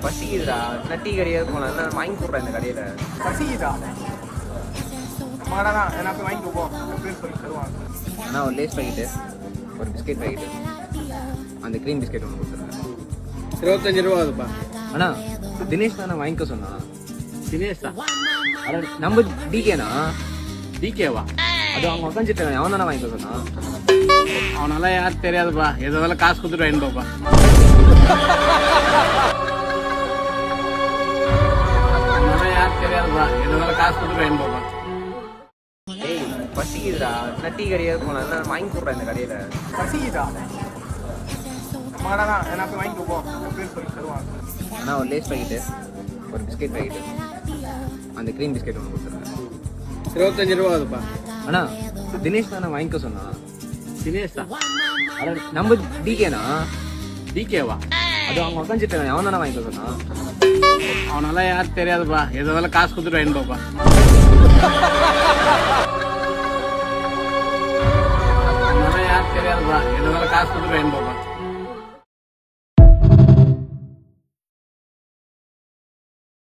பசிக்குதுடா. நான் டீ கடையாவது போலாம். நான் வாங்கி கொடுறேன் இந்த கடையில. பசிக்குதா? வாடா நான் போய் வாங்கிட்டு போ. அப்படின்னு சொல்லி தருவாங்க. அண்ணா ஒரு லேஸ் பாக்கெட்டு, ஒரு பிஸ்கெட் பாக்கெட்டு, அந்த க்ரீம் பிஸ்கெட் ஒன்று கொடுத்துருங்க. 25 ரூபா ஆகுதுப்பா. அண்ணா தினேஷ் தானே வாங்கிக்க சொன்னா. தினேஷ் தான். அட நம்ம டிகேனா? டிகேவா? அது அவங்க உட்காந்துட்டு அவன் தானே வாங்கிக்க சொன்னான். அவனால யாரும் தெரியாதுப்பா. எதாவது காசு கொடுத்துட்டு வாங்கிட்டு போப்பா. அவனால யாரும் தெரியாதுப்பா. எதாவது காசு கொடுத்துட்டு வாங்கிட்டு போப்பா. ஏய் பசிக்குதுடா. நான் டீ கடையாவது போலாம். நான் வாங்கி கொடுறேன் இந்த கடையில. பசிக்குதா? வாடா நான் போய் வாங்கிட்டு போ. அப்படின்னு சொல்லி தருவாங்க. அண்ணா ஒரு லேஸ் பாக்கெட்டு, ஒரு பிஸ்கெட் பாக்கெட்டு, அந்த க்ரீம் பிஸ்கெட் ஒன்று கொடுத்துருங்க. 25 ரூபா ஆகுதுப்பா. அண்ணா தினேஷ் தானே வாங்கிக்க சொன்னான். தினேஷ் தான். அட நம்ம டிகேனா? டிகேவா? அது அவங்க உட்காந்துட்டு அவன் தானே வாங்கிக்க சொன்னான். அவனால யாரும் தெரியாதுப்பா. எதாவது காசு கொடுத்துட்டு வாங்கிட்டு போப்பா. அவனால யாரும் தெரியாதுப்பா. எதாவது காசு கொடுத்துட்டு வாங்கிட்டு போப்பா.